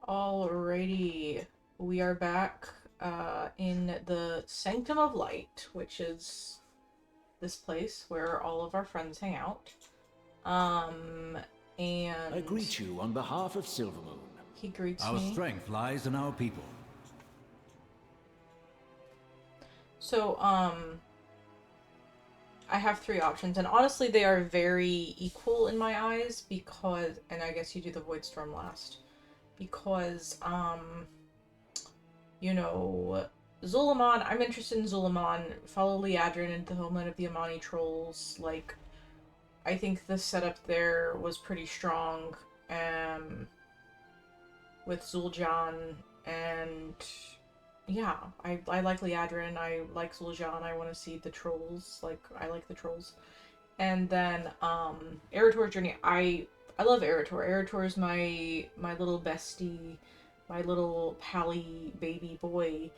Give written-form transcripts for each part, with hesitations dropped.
Alrighty, we are back in the Sanctum of Light, which is this place where all of our friends hang out. Um, I and greet you on behalf of Silvermoon. he greets Our me. strength lies in our people. So, I have three options, and honestly, they are very equal in my eyes because, and I guess you do the Void Storm last, because, you know, Zulaman, I'm interested in Zulaman. Follow Liadrin into the homeland of the Amani trolls. Like, I think the setup there was pretty strong. Um, with Zul'Jan, and yeah, I like Liadrin. I like Zul'Jan. I want to see the trolls. Like, I like the trolls. And then Eritor's journey. I love Eritor. Eritor is my little bestie, my little pally baby boy.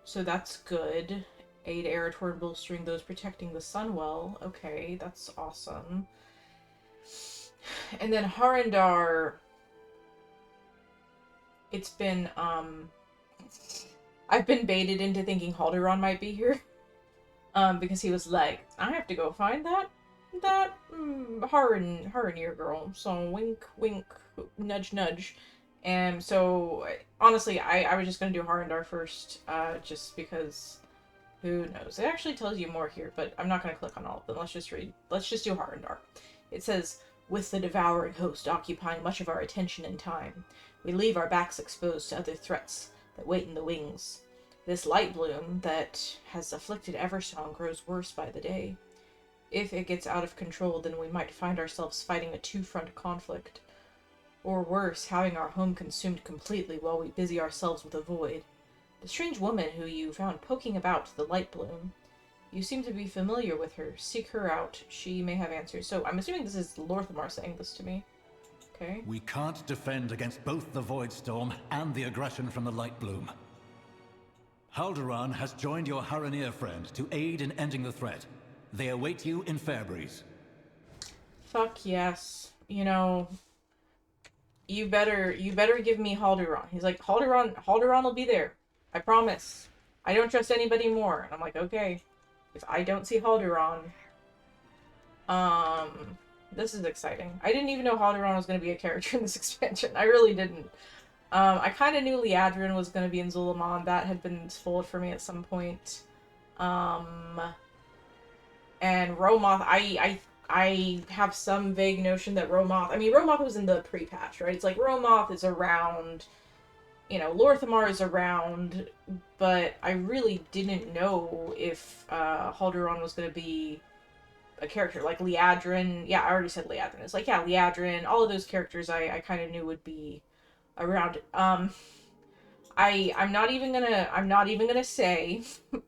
So that's good. Aid Eritor in bolstering those protecting the Sunwell. Okay, that's awesome. And then Harindar. It's been I've been baited into thinking Halderon might be here. Because he was like, I have to go find that Harinir girl. So wink wink nudge nudge. And so honestly I was just gonna do Harindar first, just because who knows? It actually tells you more here, but I'm not gonna click on all of them. Let's just do Harindar. It says, with the devouring host occupying much of our attention and time, we leave our backs exposed to other threats that wait in the wings. This light bloom that has afflicted Eversong grows worse by the day. If it gets out of control, then we might find ourselves fighting a two-front conflict. Or worse, having our home consumed completely while we busy ourselves with a void. The strange woman who you found poking about the light bloom. You seem to be familiar with her. Seek her out. She may have answers. So I'm assuming this is Lorthamar saying this to me. Okay. We can't defend against both the Void Storm and the aggression from the Light Bloom. Halderan has joined your Haranir friend to aid in ending the threat. They await you in Fairbreeze. Fuck yes. You know, you better give me Halderan. He's like, Halderan will be there. I promise. I don't trust anybody more. And I'm like, okay. If I don't see Halderan, this is exciting. I didn't even know Halderan was going to be a character in this expansion. I really didn't. I kind of knew Liadrin was going to be in Zulaman. That had been spoiled for me at some point. And Romoth, I have some vague notion that Romoth... I mean, Romoth was in the pre-patch, right? It's like Romoth is around, you know, Lorthamar is around, but I really didn't know if Halderan was going to be a character. Like Liadrin, yeah, I already said Liadrin. It's like, yeah, Liadrin, all of those characters I kind of knew would be around. I'm not even gonna say,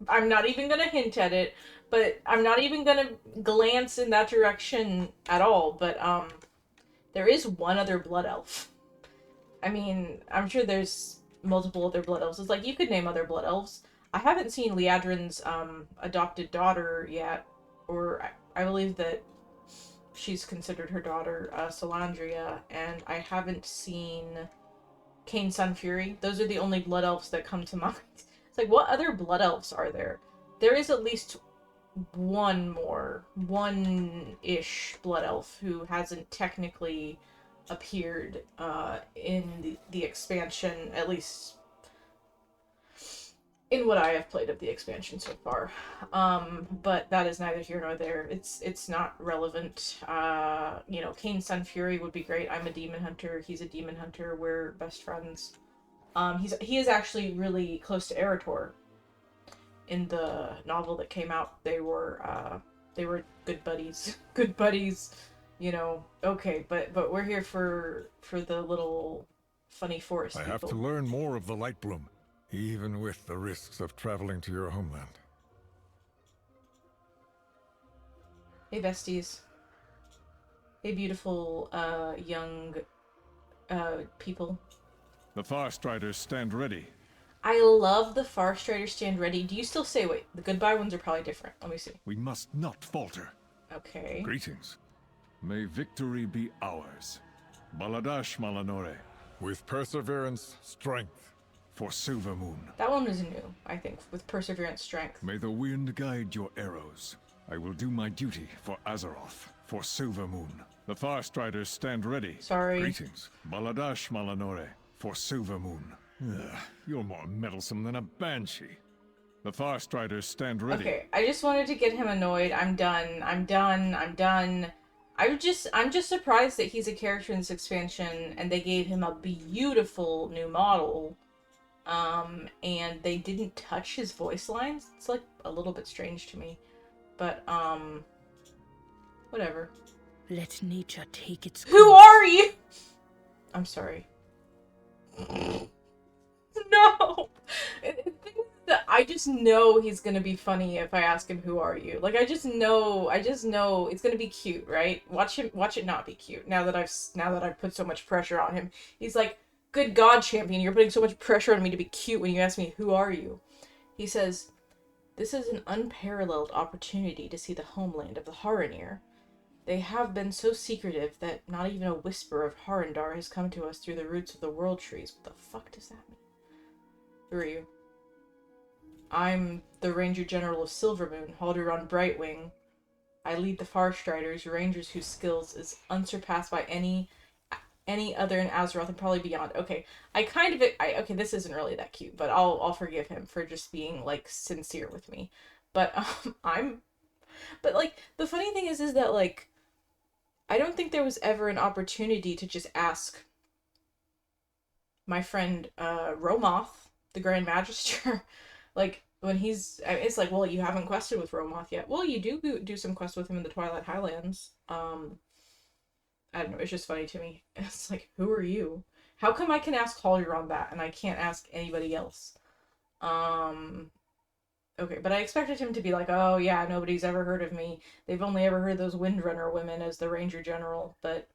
I'm not even gonna hint at it, but I'm not even gonna glance in that direction at all. But there is one other blood elf. I mean, I'm sure there's multiple other blood elves. It's like you could name other blood elves. I haven't seen Liadrin's adopted daughter yet, or I believe that she's considered her daughter, Salandria, and I haven't seen Cain Sunfury. Those are the only blood elves that come to mind. It's like, what other blood elves are there? There is at least one-ish blood elf who hasn't technically appeared in the expansion, at least in what I have played of the expansion so far. But that is neither here nor there. It's not relevant. You know, Cain Sunfury would be great. I'm a demon hunter. He's a demon hunter. We're best friends. He is actually really close to Eritor. In the novel that came out, they were good buddies. Good buddies. You know. Okay, but we're here for the little funny forest I people. have to learn more of the Light Bloom, even with the risks of traveling to your homeland. Hey, besties. Hey, beautiful, young, people. The Farstriders stand ready. I love the Farstrider stand ready. Do you still say, wait, the goodbye ones are probably different. Let me see. We must not falter. Okay. Greetings. May victory be ours. Baladash Malanore. With perseverance, strength, for Silvermoon. That one is new, I think, with perseverance strength. May the wind guide your arrows. I will do my duty for Azeroth, for Silvermoon. The Farstriders stand ready. Sorry. Greetings. Baladash Malanore, for Silvermoon. Ugh, you're more meddlesome than a banshee. The Farstriders stand ready. Okay, I just wanted to get him annoyed. I'm done. I'm done. I'm just surprised that he's a character in this expansion and they gave him a beautiful new model. And they didn't touch his voice lines. It's like a little bit strange to me. But whatever. Let nature take its Who are you? I'm sorry. No. I just know he's gonna be funny if I ask him, "Who are you?" Like I just know it's gonna be cute, right? Watch it not be cute. Now that I've put so much pressure on him, he's like, "Good God, champion, you're putting so much pressure on me to be cute when you ask me, who are you?" He says, "This is an unparalleled opportunity to see the homeland of the Haranir. They have been so secretive that not even a whisper of Harandar has come to us through the roots of the world trees." What the fuck does that mean? Who are you? I'm the Ranger General of Silvermoon, Halduran Brightwing. I lead the Farstriders, rangers whose skills is unsurpassed by any other in Azeroth and probably beyond. Okay, okay, this isn't really that cute, but I'll forgive him for just being like sincere with me. But but like the funny thing is that like I don't think there was ever an opportunity to just ask my friend Romoth, the Grand Magister, like when it's like, well, you haven't quested with Romoth yet. Well, you do some quests with him in the Twilight Highlands. I don't know, it's just funny to me. It's like, who are you? How come I can ask Halduran that and I can't ask anybody else? Okay, but I expected him to be like, oh yeah, nobody's ever heard of me. They've only ever heard those Windrunner women as the Ranger General, but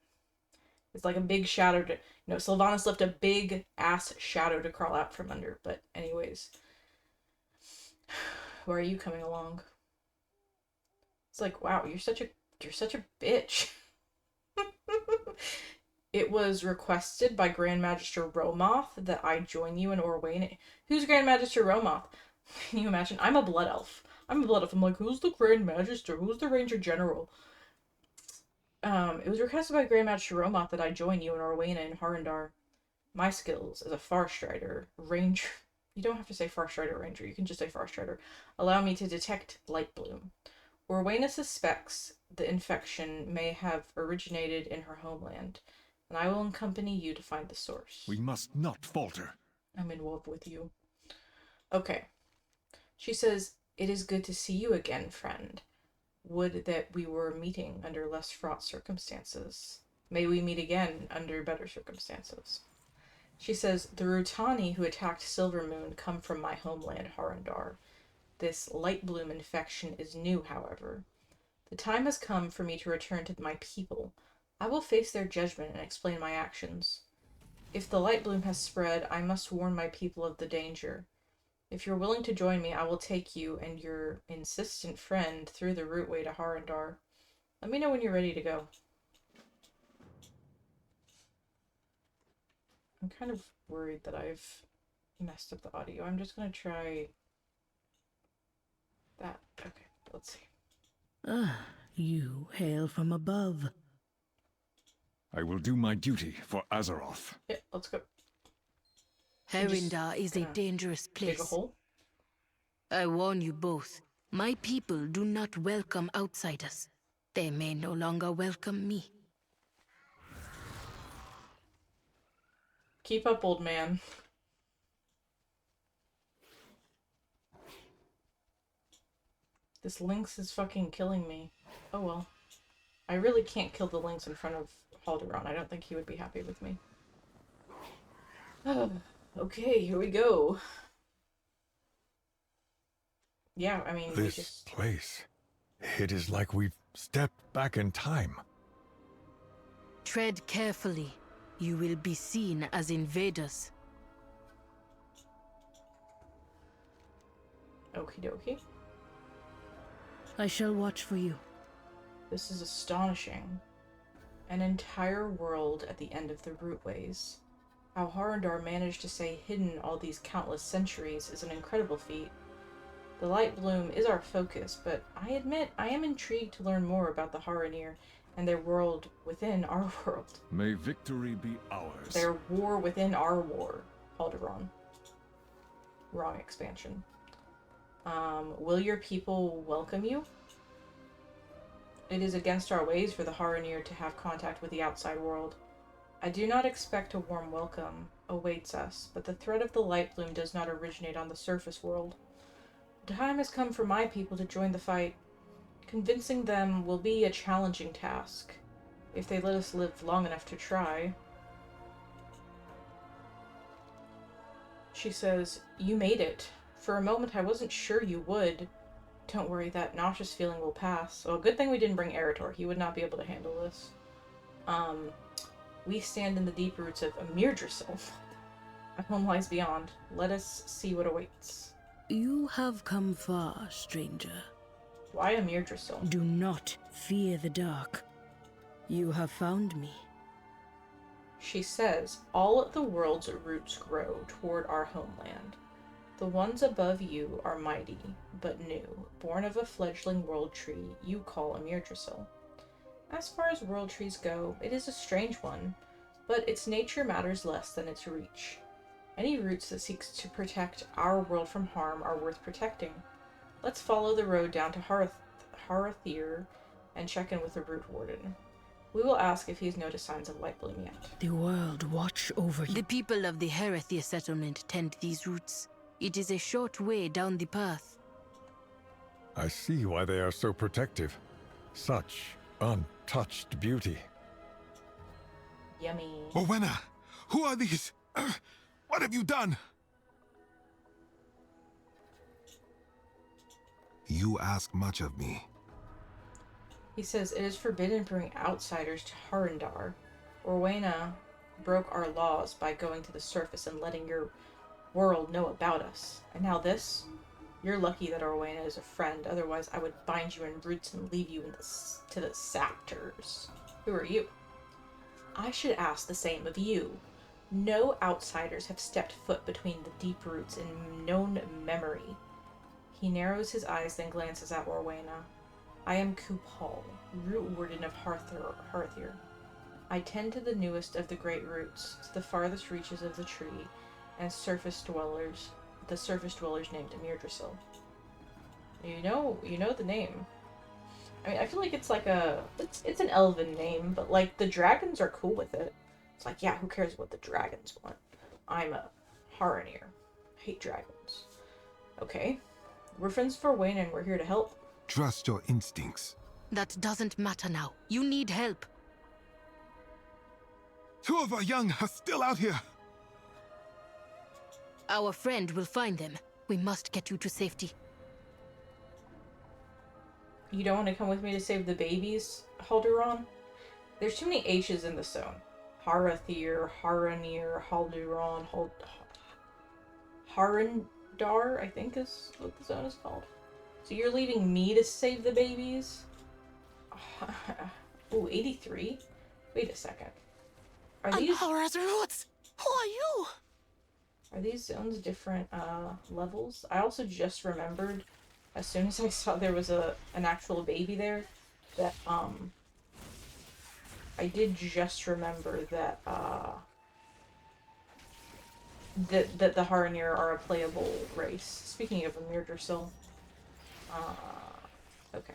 it's like a big shadow to, Sylvanas left a big ass shadow to crawl out from under, but anyways. Why are you coming along? It's like, wow, you're such a bitch. It was requested by Grand Magister Romoth that I join you in Orwayne. Who's Grand Magister Romoth? Can you imagine? I'm a blood elf. I'm like, who's the Grand Magister? Who's the Ranger General? It was requested by Grand Magister Romoth that I join you in Orwayne and Harandar. My skills as a Farstrider, Ranger... You don't have to say Farstrider Ranger, you can just say Farstrider. Allow me to detect Light Bloom. Orwayna suspects the infection may have originated in her homeland, and I will accompany you to find the source. We must not falter. I'm in love with you. Okay. She says, "It is good to see you again, friend. Would that we were meeting under less fraught circumstances. May we meet again under better circumstances." She says, "The Rutani who attacked Silvermoon come from my homeland, Harandar. This Light Bloom infection is new, however. The time has come for me to return to my people. I will face their judgment and explain my actions. If the Light Bloom has spread, I must warn my people of the danger. If you're willing to join me, I will take you and your insistent friend through the route way to Harandar. Let me know when you're ready to go." I'm kind of worried that I've messed up the audio. I'm just going to try that. Okay, let's see. Ah, you hail from above. I will do my duty for Azeroth. Yeah, let's go. Harindar is a dangerous Dig a place. hole. I warn you both. My people do not welcome outsiders. They may no longer welcome me. Keep up, old man. This lynx is fucking killing me. Oh well. I really can't kill the lynx in front of Halduran. I don't think he would be happy with me. Okay, here we go. Yeah, I mean, This place. It is like we've stepped back in time. Tread carefully. You will be seen as invaders. Okie dokie. I shall watch for you. This is astonishing. An entire world at the end of the routeways. How Harundar managed to stay hidden all these countless centuries is an incredible feat. The Light Bloom is our focus, but I admit I am intrigued to learn more about the Haranir and their world within our world. May victory be ours. Their war within our war, Alderaan. Wrong expansion. Will your people welcome you? It is against our ways for the Haranir to have contact with the outside world. I do not expect a warm welcome awaits us, but the threat of the Light Bloom does not originate on the surface world. The time has come for my people to join the fight. Convincing them will be a challenging task, if they let us live long enough to try. She says, "You made it. For a moment I wasn't sure you would. Don't worry, that nauseous feeling will pass. Oh, good thing we didn't bring Eretor. He would not be able to handle this. We stand in the deep roots of Emirdrasil. My home lies beyond. Let us see what awaits." You have come far, stranger. Why Emirdrasil? Do not fear the dark. You have found me. She says, "All of the world's roots grow toward our homeland. The ones above you are mighty, but new, born of a fledgling world tree you call Emirdrasil. As far as world trees go, it is a strange one, but its nature matters less than its reach. Any roots that seeks to protect our world from harm are worth protecting. Let's follow the road down to Harathir and check in with the Root Warden. We will ask if he's noticed signs of Light Bloom yet." The world watch over you. The people of the Harathir settlement tend these roots. It is a short way down the path. I see why they are so protective. Such untouched beauty. Yummy. Rowena, who are these? What have you done? You ask much of me. He says, "It is forbidden to bring outsiders to Harundar. Rowena broke our laws by going to the surface and letting your world know about us. And now this? You're lucky that Rowena is a friend, otherwise I would bind you in roots and leave you to the Saptors. Who are you?" "I should ask the same of you. No outsiders have stepped foot between the deep roots in known memory." He narrows his eyes, then glances at Rowena. "I am Kupal, Root Warden of Harathir. I tend to the newest of the great roots, to the farthest reaches of the tree, and the surface dwellers named Emirdrasil." You know the name. I mean, I feel like it's like it's an elven name, but like the dragons are cool with it. It's like, yeah, who cares what the dragons want? I'm a Haranir. Hate dragons. Okay. We're friends for Wayne and we're here to help. Trust your instincts. That doesn't matter now. You need help. 2 of our young are still out here. Our friend will find them. We must get you to safety. You don't want to come with me to save the babies, Halduran? There's too many H's in the zone. Harathir, Haranir, Halduran, Harundar, I think is what the zone is called. So you're leaving me to save the babies? Ooh, 83? Wait a second. Are these... Roots. Who are you? Are these zones different levels? I also just remembered, as soon as I saw there was an actual baby there, that I did just remember that that the Haranir are a playable race. Speaking of Emirdrasil, okay.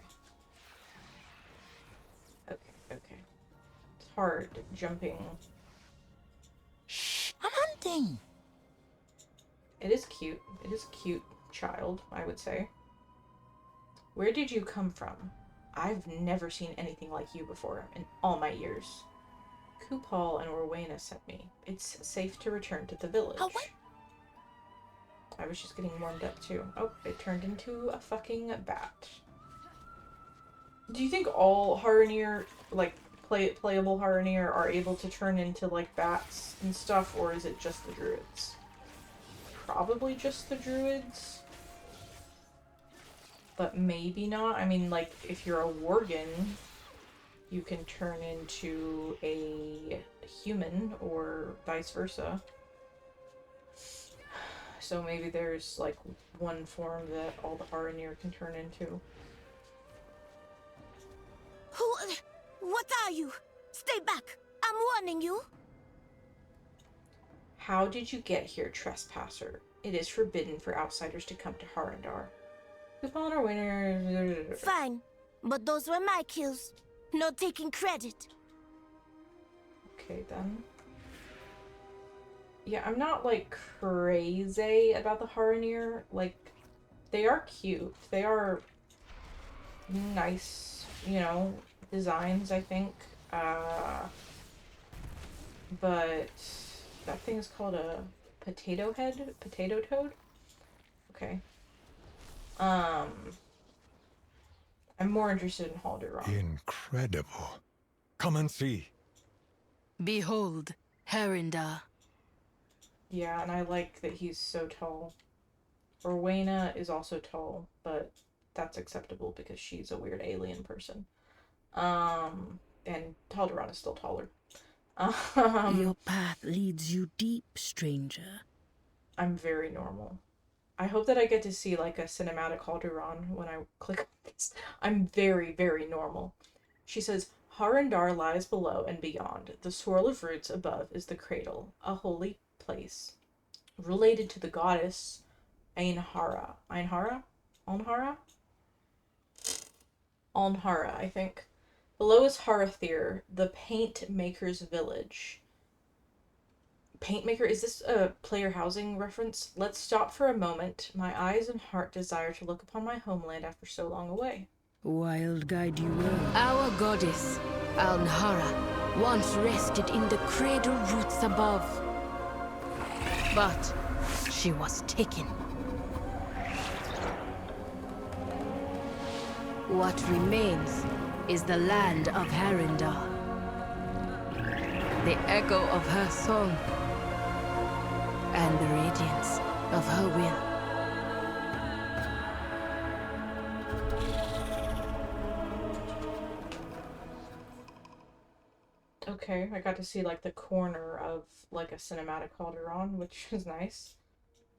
It's hard jumping. Shh, I'm hunting. It is cute. It is a cute child, I would say. Where did you come from? I've never seen anything like you before in all my years. Kupal and Rowena sent me. It's safe to return to the village. Oh, what? I was just getting warmed up too. Oh, it turned into a fucking bat. Do you think all Haranir, like, playable Haranir are able to turn into, like, bats and stuff, or is it just the druids? Probably just the druids. But maybe not. I mean, like, if you're a Worgen, you can turn into a human or vice versa. So maybe there's like one form that all the Haranir can turn into. What are you? Stay back! I'm warning you! How did you get here, trespasser? It is forbidden for outsiders to come to Harandar. Coupon or winner? Fine, but those were my kills. No taking credit. Okay, then. Yeah, I'm not, like, crazy about the Haranir. Like, they are cute. They are nice, you know, designs, I think. But that thing is called a potato head? Potato toad? Okay. I'm more interested in Halduran. Incredible. Come and see. Behold, Harindar. Yeah, and I like that he's so tall. Rowena is also tall, but that's acceptable because she's a weird alien person. And Halduran is still taller. Your path leads you deep, stranger. I'm very normal. I hope that I get to see like a cinematic Halduran when I click on this. I'm very, very normal. She says, Harandar lies below and beyond. The swirl of roots above is the cradle, a holy place. Related to the goddess Ainhara. Ainhara? Onhara? Onhara, I think. Below is Harathir, the paint maker's village. Paint maker? Is this a player housing reference? Let's stop for a moment. My eyes and heart desire to look upon my homeland after so long away. Wild guide you were. Our goddess, Alnhara, once rested in the cradle roots above. But she was taken. What remains is the land of Harindar. The echo of her song and the radiance of her will. Okay, I got to see like the corner of like a cinematic Halduran, which is nice.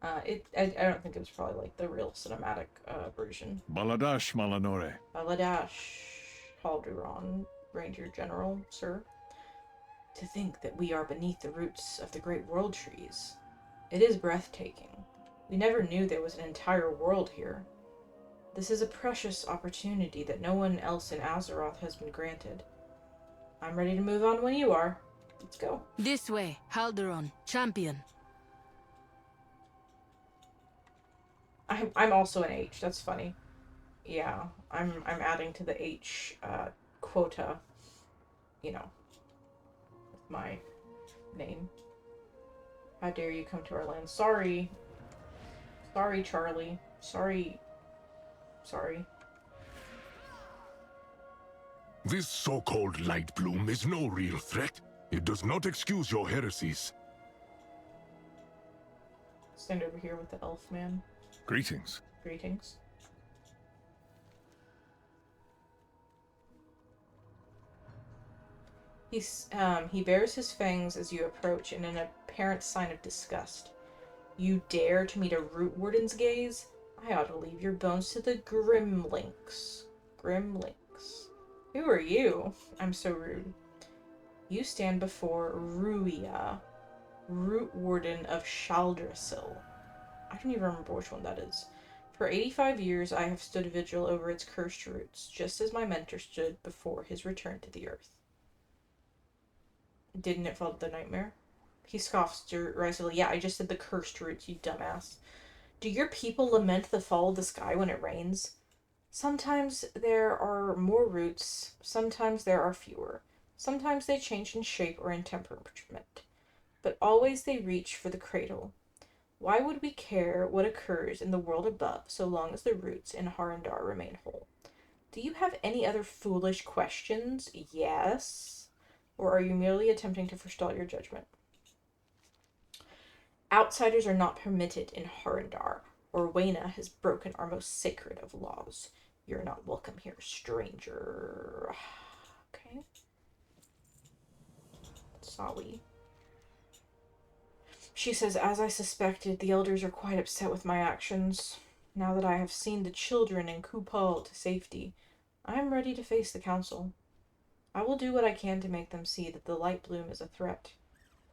I don't think it was probably like the real cinematic version. Baladash Malanore. Baladash Halduran, Ranger General, sir. To think that we are beneath the roots of the great world trees. It is breathtaking. We never knew there was an entire world here. This is a precious opportunity that no one else in Azeroth has been granted. I'm ready to move on when you are. Let's go. This way, Halduran, champion. I'm also an H. That's funny. Yeah, I'm adding to the H quota. You know, with my name. How dare you come to our land? Sorry. Sorry, Charlie. Sorry. Sorry. This so-called light bloom is no real threat. It does not excuse your heresies. Stand over here with the elf man. Greetings. Greetings. He bares his fangs as you approach in an apparent sign of disgust. You dare to meet a root warden's gaze? I ought to leave your bones to the Grimlinks. Grimlinks. Who are you? I'm so rude. You stand before Ruia, root warden of Shaldrasil. I don't even remember which one that is. For 85 years, I have stood vigil over its cursed roots, just as my mentor stood before his return to the earth. Didn't it fall to the nightmare? He scoffs derisively. Yeah, I just said the cursed roots, you dumbass. Do your people lament the fall of the sky when it rains? Sometimes there are more roots, sometimes there are fewer. Sometimes they change in shape or in temperament. But always they reach for the cradle. Why would we care what occurs in the world above so long as the roots in Harandar remain whole? Do you have any other foolish questions? Yes? Or are you merely attempting to forestall your judgment? Outsiders are not permitted in Harandar. Rowena has broken our most sacred of laws. You're not welcome here, stranger. Okay. Sawi. She says, as I suspected, the elders are quite upset with my actions. Now that I have seen the children in Kupal to safety, I am ready to face the council. I will do what I can to make them see that the Light Bloom is a threat,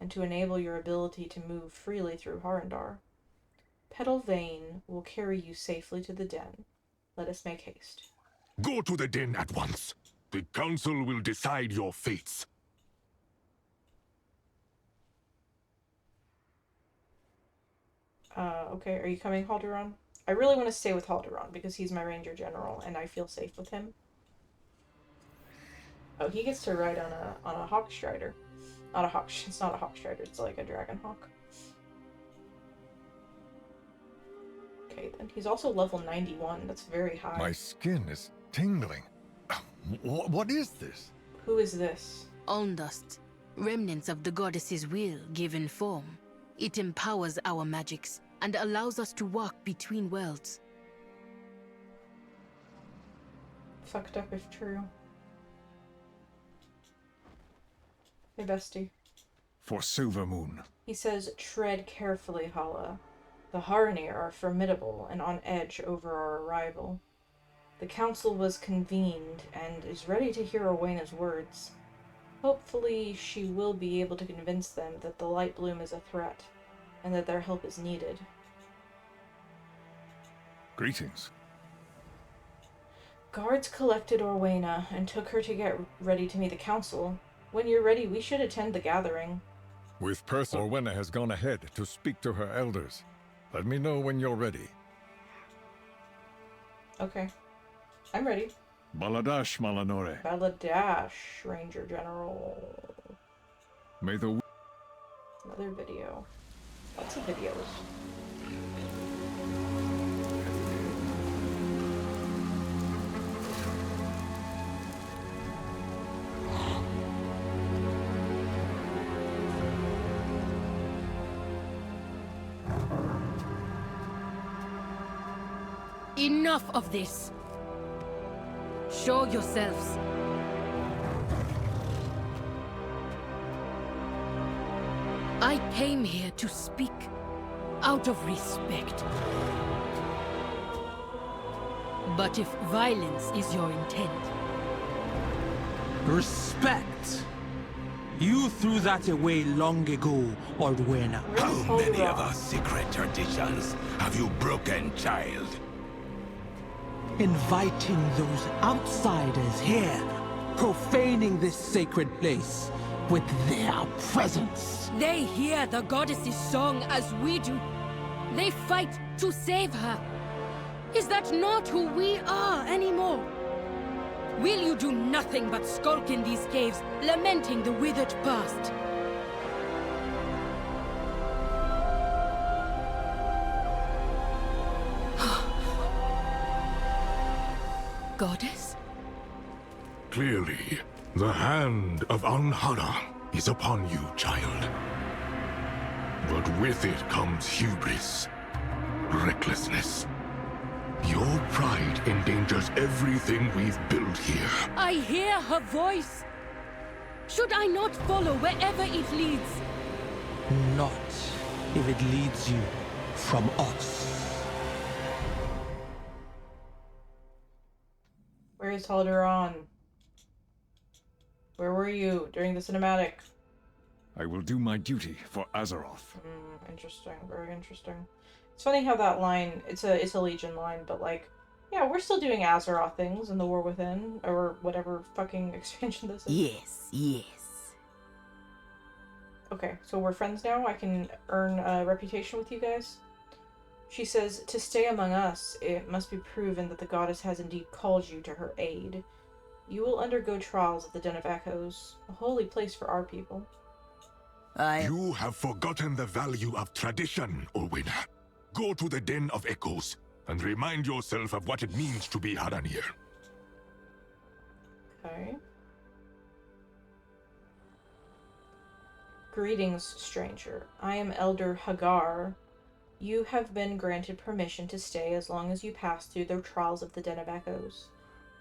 and to enable your ability to move freely through Harandar. Petal Vein will carry you safely to the den. Let us make haste. Go to the den at once. The council will decide your fates. Okay, are you coming, Halduran? I really want to stay with Halduran because he's my ranger general and I feel safe with him. Oh, he gets to ride on a hawk strider. Not a hawk. It's not a hawk strider. It's like a dragon hawk. Okay, then he's also level 91. That's very high. My skin is tingling. What is this? Who is this? Alndust, remnants of the goddess's will given form. It empowers our magics and allows us to walk between worlds. Fucked up if true. Hey, bestie. For Silvermoon. He says, tread carefully, Hala. The Haranir are formidable and on edge over our arrival. The council was convened and is ready to hear Owena's words. Hopefully, she will be able to convince them that the Light Bloom is a threat, and that their help is needed. Greetings. Guards collected Orwena and took her to get ready to meet the council. When you're ready, we should attend the gathering. With person, Orwena has gone ahead to speak to her elders. Let me know when you're ready. Okay. I'm ready. Baladash Malanore. Baladash, Ranger General. May the... Another video. Lots of videos. Enough of this! Show yourselves. I came here to speak out of respect. But if violence is your intent... Respect? You threw that away long ago, Orwena. How many of our secret traditions have you broken, child? Inviting those outsiders here, profaning this sacred place with their presence. They hear the goddess's song as we do. They fight to save her. Is that not who we are anymore? Will you do nothing but skulk in these caves, lamenting the withered past? Goddess? Clearly, the hand of Anhara is upon you, child. But with it comes hubris, recklessness. Your pride endangers everything we've built here. I hear her voice. Should I not follow wherever it leads? Not if it leads you from us. Where is Halduran? Where were you during the cinematic? I will do my duty for Azeroth. Interesting. Very interesting. It's funny how that line, it's a Legion line, but like, yeah, we're still doing Azeroth things in the War Within, or whatever fucking expansion this is. Yes. Okay, so we're friends now? I can earn a reputation with you guys? She says, to stay among us, it must be proven that the goddess has indeed called you to her aid. You will undergo trials at the Den of Echoes, a holy place for our people. You have forgotten the value of tradition, Orwena. Go to the Den of Echoes and remind yourself of what it means to be Haranir. Okay. Greetings, stranger. I am Elder Hagar. You have been granted permission to stay as long as you pass through the trials of the Den of Echoes.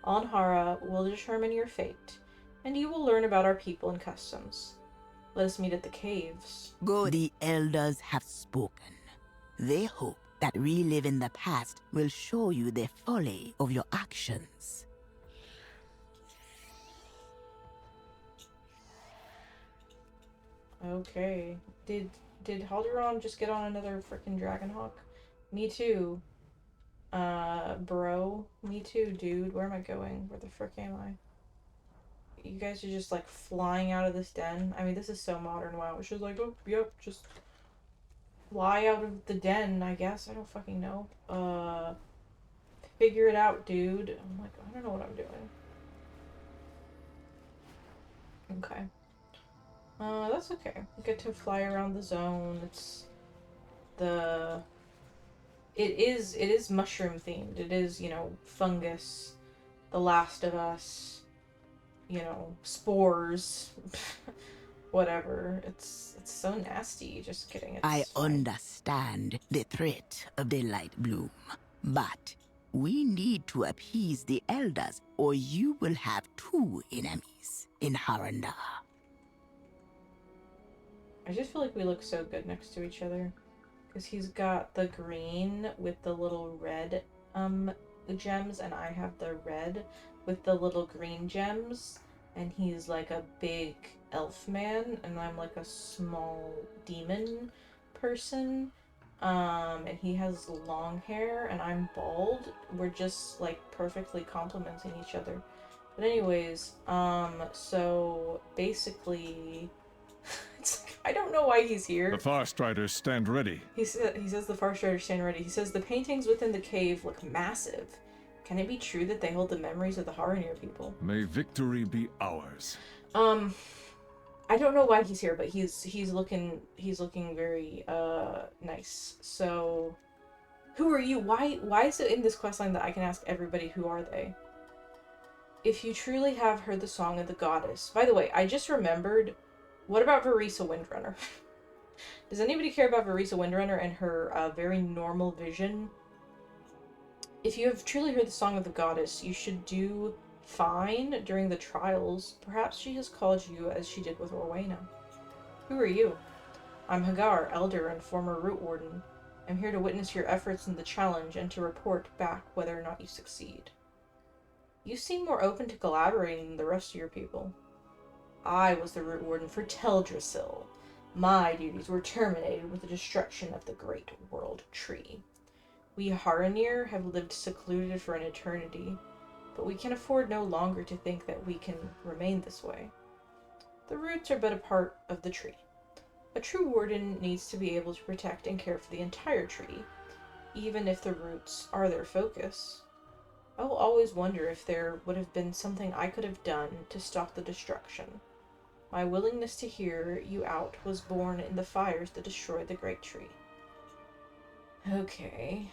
Anhara will determine your fate, and you will learn about our people and customs. Let us meet at the caves. Go. The elders have spoken. They hope that reliving the past will show you the folly of your actions. Okay. Did Halduran just get on another freaking Dragonhawk? Me too. Bro. Me too, dude. Where am I going? Where the frick am I? You guys are just, like, flying out of this den. I mean, this is so modern. Wow. It's just like, oh, yep, just fly out of the den, I guess. I don't fucking know. Figure it out, dude. I'm like, I don't know what I'm doing. Okay. That's okay. We get to fly around the zone. It is mushroom themed. It is, you know, fungus, The Last of Us, you know, spores, whatever. It's so nasty. Just kidding. I understand the threat of the light bloom, but we need to appease the elders, or you will have two enemies in Haranda. I just feel like we look so good next to each other. Because he's got the green with the little red gems, and I have the red with the little green gems. And he's like a big elf man, and I'm like a small demon person. And he has long hair, and I'm bald. We're just like perfectly complementing each other. But anyways, so basically... I don't know why he's here. The Farstriders stand ready. He says the Farstriders stand ready. He says the paintings within the cave look massive. Can it be true that they hold the memories of the Haranir people? May victory be ours. I don't know why he's here, but he's looking very nice. So, who are you? Why is it in this questline that I can ask everybody who are they? If you truly have heard the song of the goddess. By the way, I just remembered. What about Verisa Windrunner? Does anybody care about Verisa Windrunner and her very normal vision? If you have truly heard the song of the goddess, you should do fine during the trials. Perhaps she has called you as she did with Orwena. Who are you? I'm Hagar, elder and former root warden. I'm here to witness your efforts in the challenge and to report back whether or not you succeed. You seem more open to collaborating than the rest of your people. I was the root warden for Teldrassil. My duties were terminated with the destruction of the Great World Tree. We Haranir have lived secluded for an eternity, but we can afford no longer to think that we can remain this way. The roots are but a part of the tree. A true warden needs to be able to protect and care for the entire tree, even if the roots are their focus. I will always wonder if there would have been something I could have done to stop the destruction. My willingness to hear you out was born in the fires that destroyed the great tree. Okay.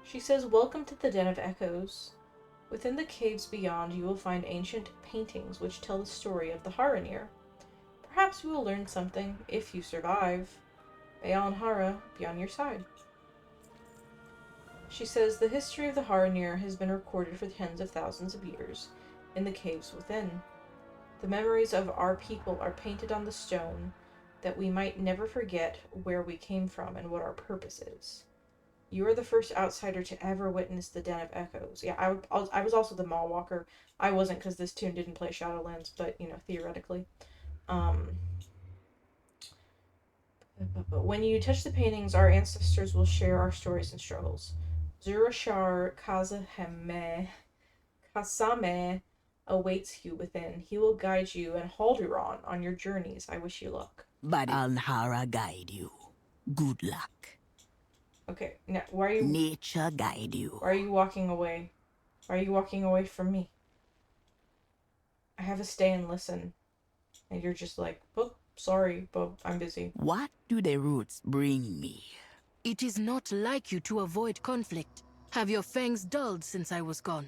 She says, welcome to the Den of Echoes. Within the caves beyond, you will find ancient paintings which tell the story of the Haranir. Perhaps you will learn something, if you survive. May Alanhara be on your side. She says, the history of the Haranir has been recorded for tens of thousands of years in the caves within. The memories of our people are painted on the stone, that we might never forget where we came from and what our purpose is. You are the first outsider to ever witness the Den of Echoes. Yeah, I was also the Mall Walker. I wasn't because this tune didn't play Shadowlands, but, you know, theoretically. But when you touch the paintings, our ancestors will share our stories and struggles. Zurashar Kasame awaits you within. He will guide you and Halduran on your journeys. I wish you luck. But Alanhara guide you. Good luck. Okay, now why are you... Nature guide you. Why are you walking away? Why are you walking away from me? I have to stay and listen. And you're just like, oh, sorry, but I'm busy. What do the roots bring me? It is not like you to avoid conflict. Have your fangs dulled since I was gone?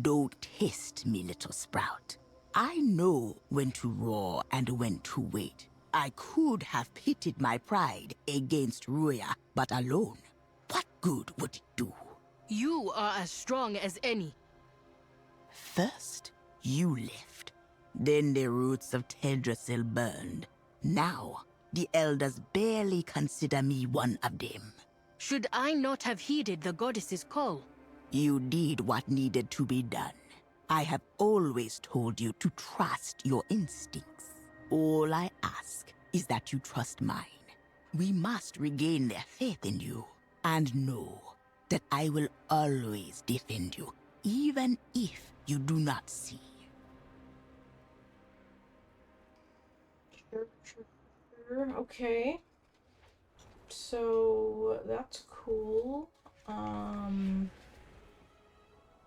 Don't test me, little sprout. I know when to roar and when to wait. I could have pitted my pride against Ruya, but alone, what good would it do? You are as strong as any. First, you left. Then the roots of Teldrassil burned. Now, the elders barely consider me one of them. Should I not have heeded the goddess's call? You did what needed to be done. I have always told you to trust your instincts. All I ask is that you trust mine. We must regain their faith in you, and know that I will always defend you, even if you do not see. Sure. Okay. So that's cool.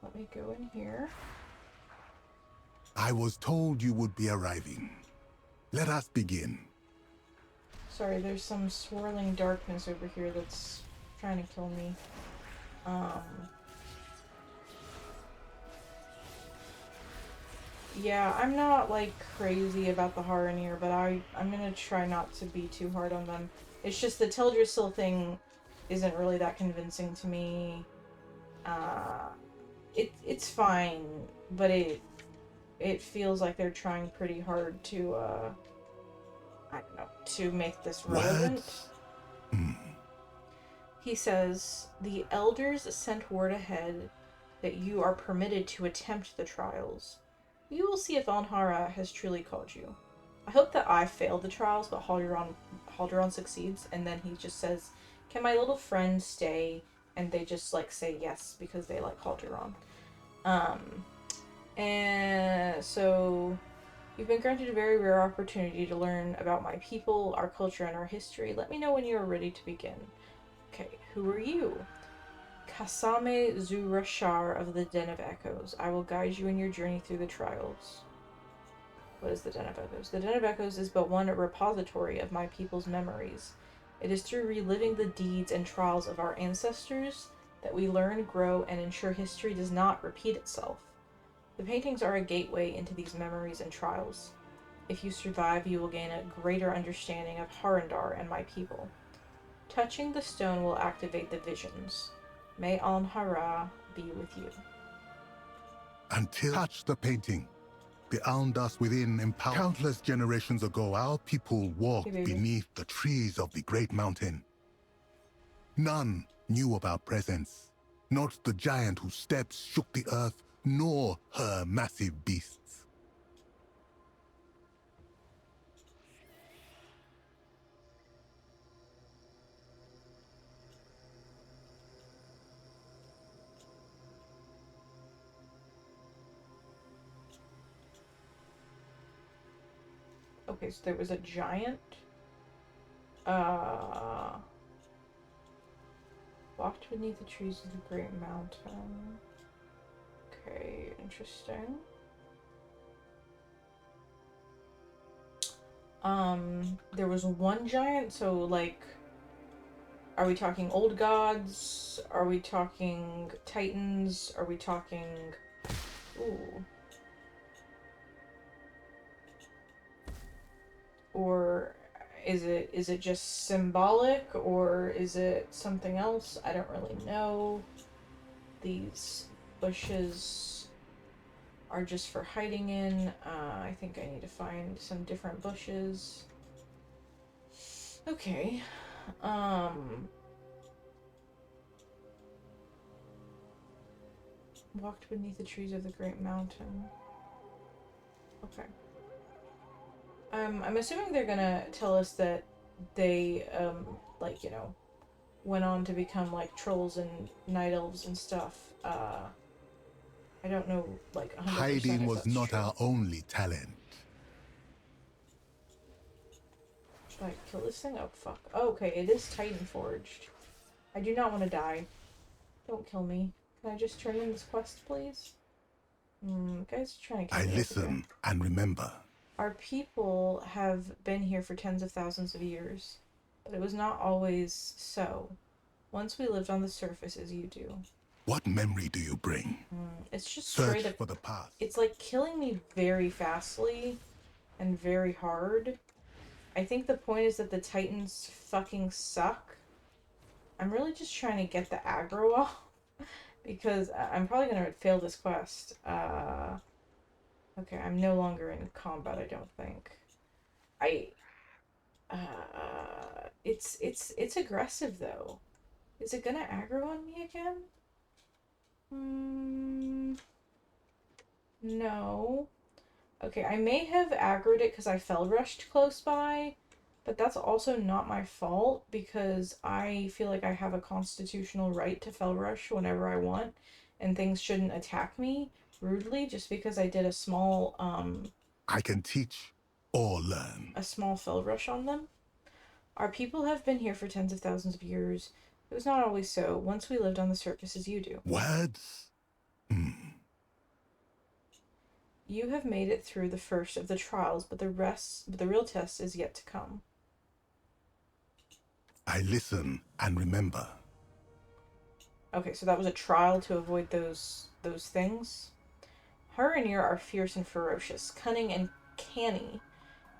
Let me go in here. I was told you would be arriving. Let us begin. Sorry, there's some swirling darkness over here that's trying to kill me. Yeah, I'm not like crazy about the Haranir, but I'm gonna try not to be too hard on them. It's just the Teldrassil thing isn't really that convincing to me. It's fine, but it feels like they're trying pretty hard to I don't know, to make this relevant. He says, the elders sent word ahead that you are permitted to attempt the trials. You will see if Alnhara has truly called you. I hope that I failed the trials, but Halduran succeeds, and then he just says, can my little friend stay? And they just, like, say yes, because they like Halduran. And so, you've been granted a very rare opportunity to learn about my people, our culture, and our history. Let me know when you are ready to begin. Okay, who are you? Kasame Zurashar of the Den of Echoes. I will guide you in your journey through the trials. What is the Den of Echoes? The Den of Echoes is but one repository of my people's memories. It is through reliving the deeds and trials of our ancestors that we learn, grow, and ensure history does not repeat itself. The paintings are a gateway into these memories and trials. If you survive, you will gain a greater understanding of Harandar and my people. Touching the stone will activate the visions. May Alnhara be with you. Until touch the painting. The Alndas within empower. Countless generations ago, our people walked beneath the trees of the Great Mountain. None knew of our presence. Not the giant whose steps shook the earth, nor her massive beasts. Okay, so there was a giant. Walked beneath the trees of the Great Mountain. Okay, interesting. There was one giant, so like, are we talking old gods? Are we talking titans? Are we talking... Ooh. Or is it just symbolic, or is it something else? I don't really know. These bushes are just for hiding in. I think I need to find some different bushes. Okay. Walked beneath the trees of the Great Mountain. Okay. I'm assuming they're gonna tell us that they, like, you know, went on to become, like, trolls and night elves and stuff. I don't know, like, 100% Hiding if was that's not true. our only talent. Should I kill this thing? Oh, fuck. Oh, okay, it is Titan Forged. I do not want to die. Don't kill me. Can I just turn in this quest, please? Guys are trying to kill I me over listen here. and remember. Our people have been here for tens of thousands of years, but it was not always so. Once we lived on the surface as you do. What memory do you bring? It's just Search straight up... for the past. It's like killing me very fastly and very hard. I think the point is that the Titans fucking suck. I'm really just trying to get the aggro off, because I'm probably gonna fail this quest. Okay, I'm no longer in combat, I don't think. It's aggressive though. Is it gonna aggro on me again? No. Okay, I may have aggroed it because I fell rushed close by, but that's also not my fault because I feel like I have a constitutional right to fell rush whenever I want, and things shouldn't attack me rudely just because I did a small I can teach or learn. a small fell rush on them. Our people have been here for tens of thousands of years. It was not always so. Once we lived on the surface as you do. Words? You have made it through the first of the trials, but the real test is yet to come. I listen and remember. Okay, so that was a trial to avoid those things. Haranir are fierce and ferocious, cunning and canny.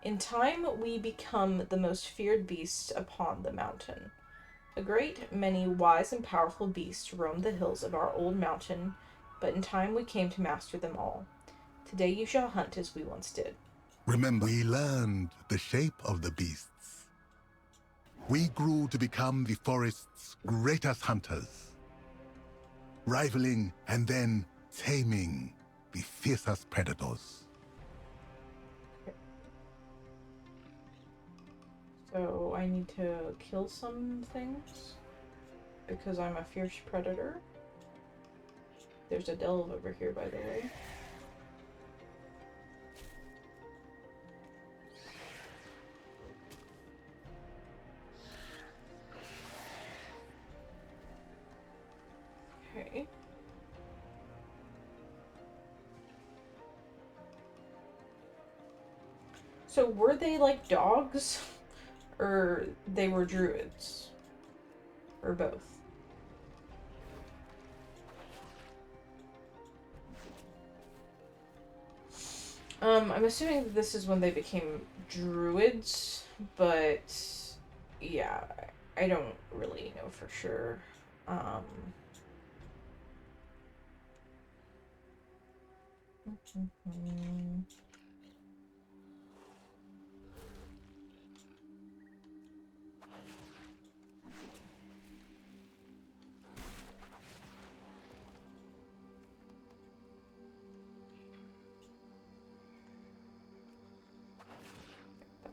In time, we become the most feared beast upon the mountain. A great many wise and powerful beasts roamed the hills of our old mountain, but in time we came to master them all. Today you shall hunt as we once did. Remember, we learned the shape of the beasts. We grew to become the forest's greatest hunters, rivaling and then taming the fiercest predators. So I need to kill some things because I'm a fierce predator. There's a delve over here, by the way. Okay. So were they like dogs? Or they were druids? Or both? I'm assuming that this is when they became druids, but yeah, I don't really know for sure.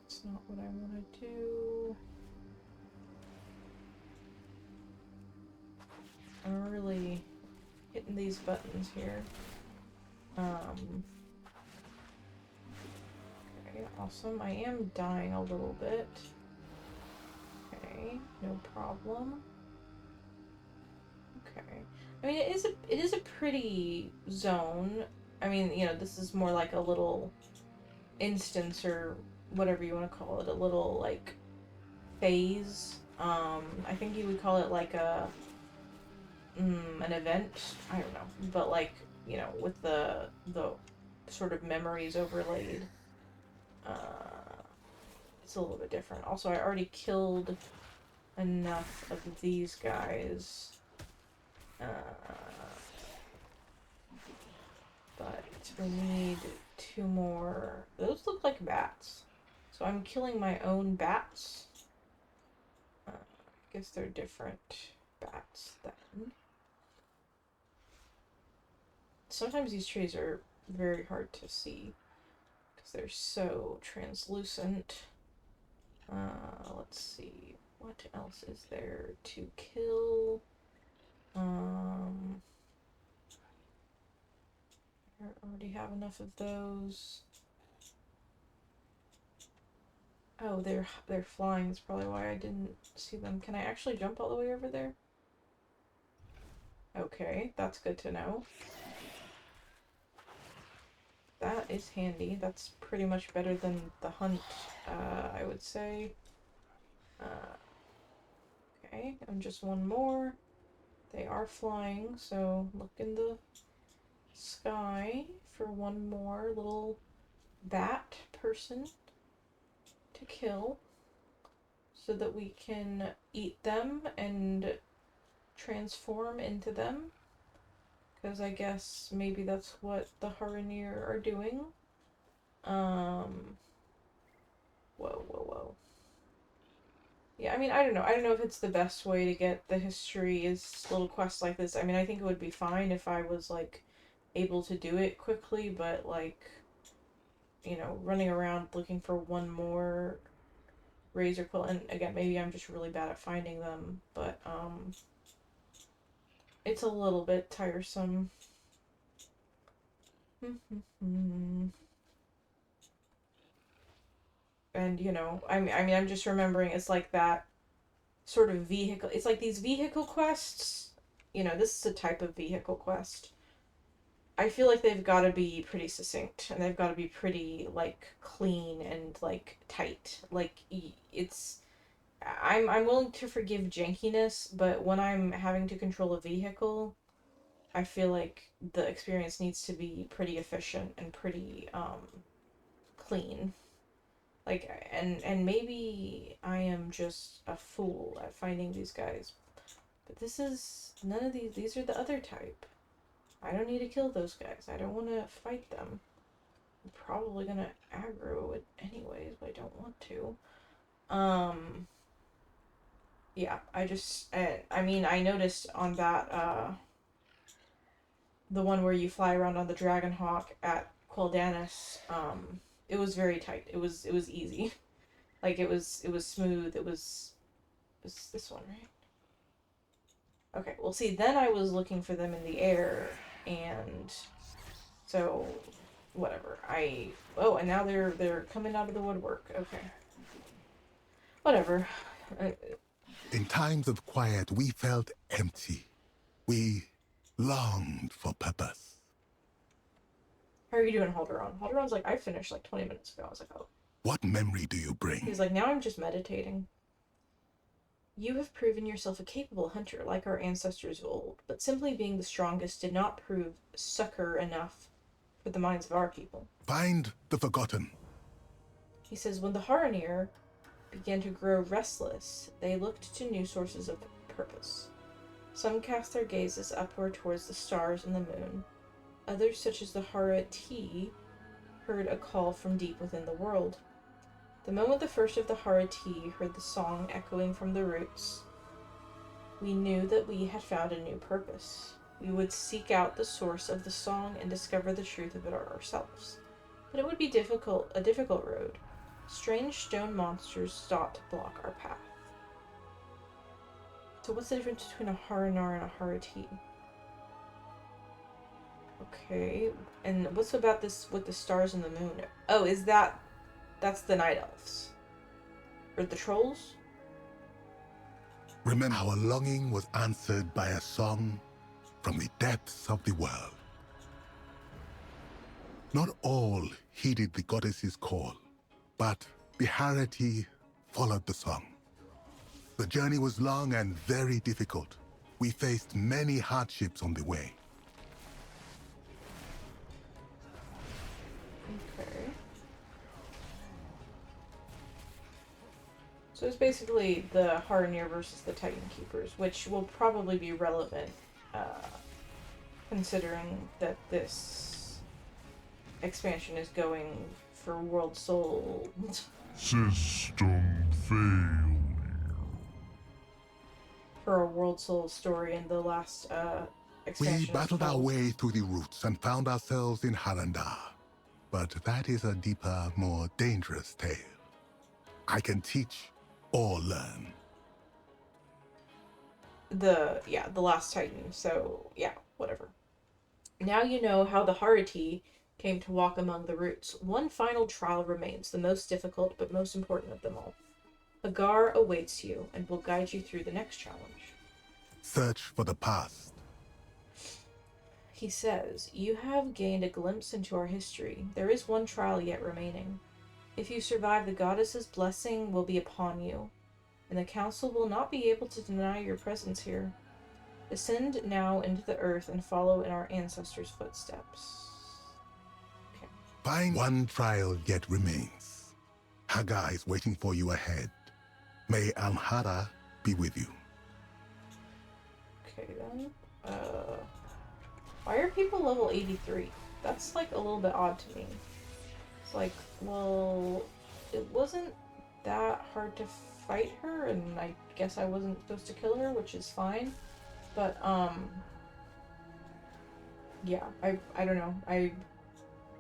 That's not what I want to do. I'm really hitting these buttons here. Okay, awesome. I am dying a little bit. Okay, no problem. Okay. I mean, it is a pretty zone. I mean, you know, this is more like a little instance or whatever you want to call it, a little like phase. I think you would call it like a an event. I don't know, but like, you know, with the sort of memories overlaid. It's a little bit different. Also, I already killed enough of these guys. But we need 2 more. Those look like bats. So I'm killing my own bats. I guess they're different bats then. Sometimes these trees are very hard to see because they're so translucent. Let's see. What else is there to kill? I already have enough of those. Oh, they're flying. That's probably why I didn't see them. Can I actually jump all the way over there? Okay, that's good to know. That is handy. That's pretty much better than the hunt, I would say. Okay, and just one more. They are flying, so look in the sky for one more little bat person to kill so that we can eat them and transform into them. because I guess maybe that's what the Haranir are doing. Whoa. Yeah, I mean, I don't know. I don't know if it's the best way to get the history is little quests like this. I mean, I think it would be fine if I was, like, able to do it quickly, but, like, you know, running around looking for one more razor quill, and again, maybe I'm just really bad at finding them, but, it's a little bit tiresome. And, you know, I mean, I'm just remembering it's like that sort of vehicle. It's like these vehicle quests. You know, this is a type of vehicle quest. I feel like they've got to be pretty succinct, and they've got to be pretty, like, clean and, like, tight. Like, it's... I'm willing to forgive jankiness, but when I'm having to control a vehicle, I feel like the experience needs to be pretty efficient and pretty, clean. Like, and maybe I am just a fool at finding these guys. But this is... None of these are the other type. I don't need to kill those guys. I don't want to fight them. I'm probably gonna aggro it anyways, but I don't want to. Yeah, I mean, I noticed on that, the one where you fly around on the Dragonhawk at Quel'Danas, it was very tight. It was easy. Like, it was smooth. It was this one, right? Okay, well, see, then I was looking for them in the air, and so, whatever. Oh, and now they're coming out of the woodwork. Okay. Whatever. In times of quiet, we felt empty. We longed for purpose. How are you doing, Halderon? Halderon's like, I finished like 20 minutes ago. I was like, oh. What memory do you bring? He's like, now I'm just meditating. You have proven yourself a capable hunter like our ancestors of old, but simply being the strongest did not prove succor enough for the minds of our people. Find the forgotten. He says, when the Haranir began to grow restless, they looked to new sources of purpose. Some cast their gazes upward towards the stars and the moon. Others, such as the Harati, heard a call from deep within the world. The moment the first of the Harati heard the song echoing from the roots, we knew that we had found a new purpose. We would seek out the source of the song and discover the truth of it ourselves. But it would be a difficult road. Strange stone monsters sought to block our path. So what's the difference between a Haranar and a Harati? Okay, and what's about this with the stars and the moon? Oh, that's the Night Elves. Or the Trolls? Remember, our longing was answered by a song from the depths of the world. Not all heeded the goddess's call, but the Harati followed the song. The journey was long and very difficult. We faced many hardships on the way. Okay. So it's basically the Haranir versus the Titan Keepers, which will probably be relevant, considering that this expansion is going for World Soul. System failure. For a World Soul story in the last expansion. We battled our way through the roots and found ourselves in Harandar. But that is a deeper, more dangerous tale. I can teach or learn. The last Titan, so yeah, whatever. Now you know how the Harati came to walk among the roots. One final trial remains, the most difficult but most important of them all. Agar awaits you and will guide you through the next challenge. Search for the past. He says, you have gained a glimpse into our history. There is one trial yet remaining. If you survive, the goddess's blessing will be upon you, and the council will not be able to deny your presence here. Descend now into the earth and follow in our ancestors' footsteps. Okay. Find one trial yet remains. Hagar is waiting for you ahead. May Amhara be with you. Okay then. Why are people level 83? That's like a little bit odd to me. It's like, well, it wasn't that hard to fight her, and I guess I wasn't supposed to kill her, which is fine. But, yeah, I don't know.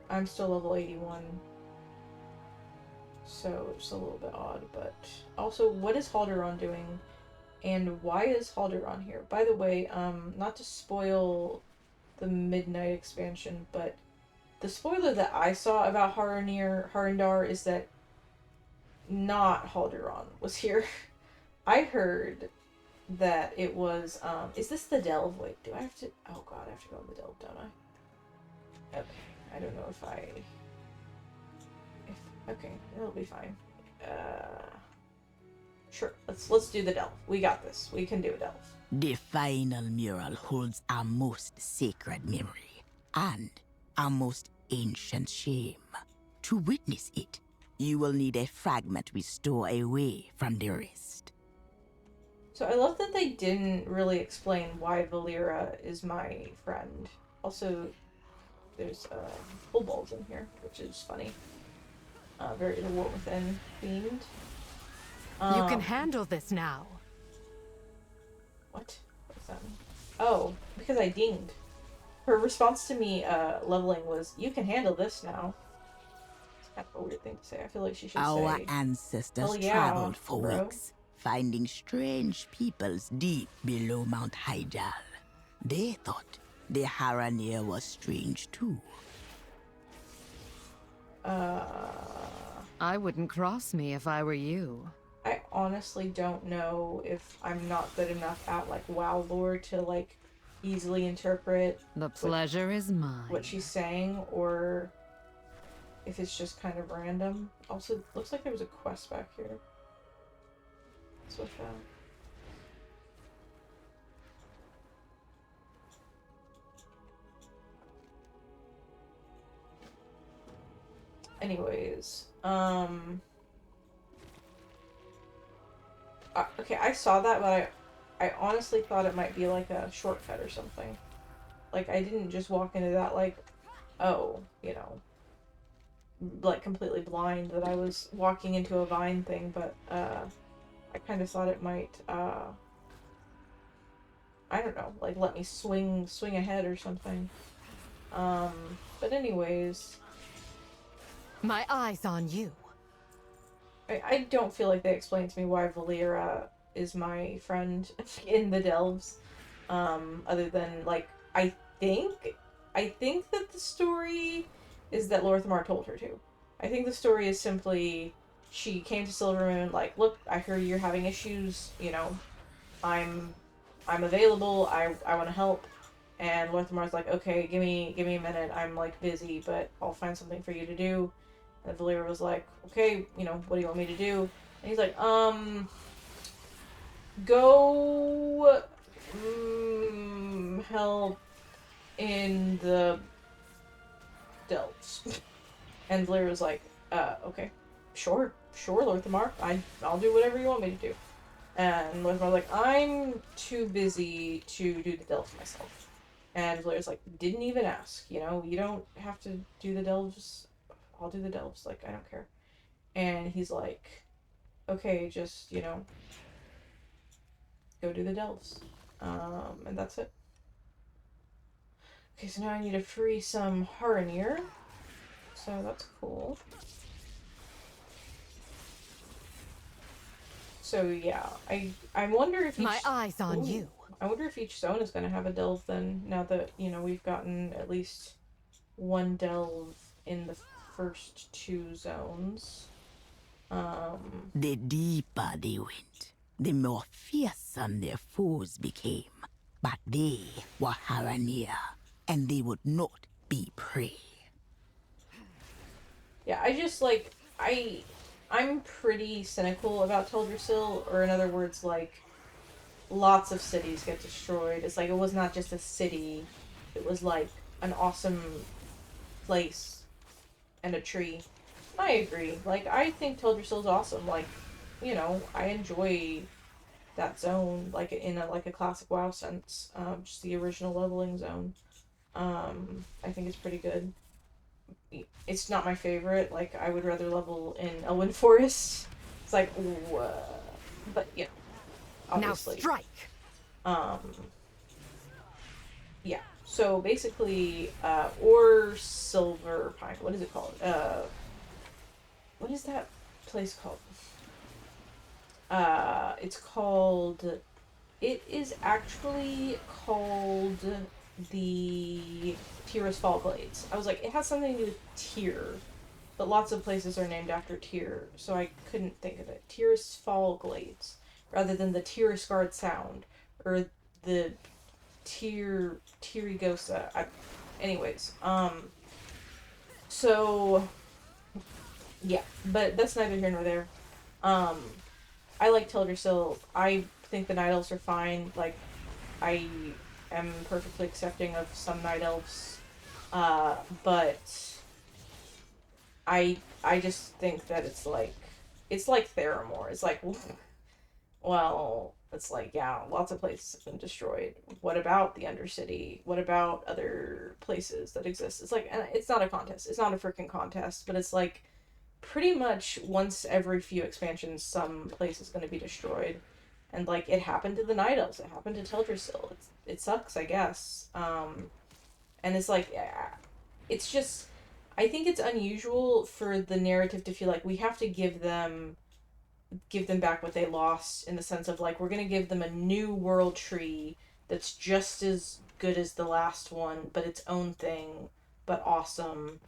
I'm still level 81. So, it's a little bit odd, but also, what is Halderon doing? And why is Halderon here? By the way, not to spoil the Midnight expansion, but the spoiler that I saw about Harundar is that not Halderon was here. I heard that it was, is this the Delve? Wait, do I have to, oh god, I have to go in the Delve, don't I? Okay, I don't know if okay, it'll be fine. Sure, let's do the Delve. We got this. We can do a Delve. The final mural holds a most sacred memory and a most ancient shame. To witness it, you will need a fragment we store away from the rest. So I love that they didn't really explain why Valera is my friend. Also, there's kobolds in here, which is funny. Very The War Within themed. You can handle this now. What? What does that mean? Oh, because I dinged. Her response to me leveling was, "You can handle this now." It's kind of a weird thing to say. I feel like she should say, Our ancestors "Hell yeah, traveled for bro." weeks, finding strange peoples deep below Mount Hyjal. They thought the Haranir was strange too. I wouldn't cross me if I were you. I honestly don't know if I'm not good enough at like WoW lore to like easily interpret The pleasure is mine. what she's saying, or if it's just kind of random. Also, looks like there was a quest back here. What's with that? Anyways, okay, I saw that, but I honestly thought it might be like a shortcut or something. Like, I didn't just walk into that like, oh, you know, like completely blind that I was walking into a vine thing, but, I kind of thought it might, I don't know, like let me swing ahead or something. But anyways, My eyes on you. I don't feel like they explained to me why Valera is my friend in the Delves. Other than, like, I think that the story is that Lorthamar told her to. I think the story is simply she came to Silvermoon, like, look, I heard you're having issues, you know, I'm available, I want to help. And Lorthamar's like, okay, give me a minute, I'm, like, busy, but I'll find something for you to do. And Valera was like, okay, you know, what do you want me to do? And he's like, go help in the Delves. And Valera was like, okay, sure, Lorthamar, I'll do whatever you want me to do. And Lorthamar was like, I'm too busy to do the Delves myself. And Valera's like, didn't even ask, you know, you don't have to do the Delves. I'll do the Delves, like, I don't care. And he's like, okay, just, you know, go do the Delves. And that's it. Okay, so now I need to free some Haranir. So that's cool. So yeah, I wonder if My eyes on you. I wonder if each zone is going to have a Delve then, now that, you know, we've gotten at least one Delve in the first two zones. The deeper they went, the more fearsome their foes became. But they were Haranir, and they would not be prey. Yeah, I just, like, I'm pretty cynical about Teldrassil, or in other words, like, lots of cities get destroyed. It's like, it was not just a city, it was, like, an awesome place and a tree. I agree. Like, I think Teldrassil's awesome. Like, you know, I enjoy that zone, like, in a, like, a classic WoW sense. Just the original leveling zone. I think it's pretty good. It's not my favorite. Like, I would rather level in Elwyn Forest. It's like, but you know, obviously. Now strike. Yeah. So basically, or Silver Pine. What is it called? What is that place called? It's called. It is actually called the Tyr's Fall Glades. I was like, it has something to do with Tyr, but lots of places are named after Tyr, so I couldn't think of it. Tyr's Fall Glades, rather than the Tyrsgard Sound, or the Tyrigosa. Anyways, so, yeah, but that's neither here nor there. I like Teldrassil. I think the Night Elves are fine. Like, I am perfectly accepting of some Night Elves, but I just think that it's like Theramore. It's like, well, it's like, yeah, lots of places have been destroyed. What about the Undercity? What about other places that exist? It's like, it's not a contest. It's not a freaking contest, but it's like, pretty much once every few expansions, some place is going to be destroyed. And, like, it happened to the Night Elves. It happened to Teldrassil. It sucks, I guess. And it's like, it's just, I think it's unusual for the narrative to feel like we have to give them back what they lost, in the sense of, like, we're going to give them a new world tree that's just as good as the last one, but its own thing, but awesome.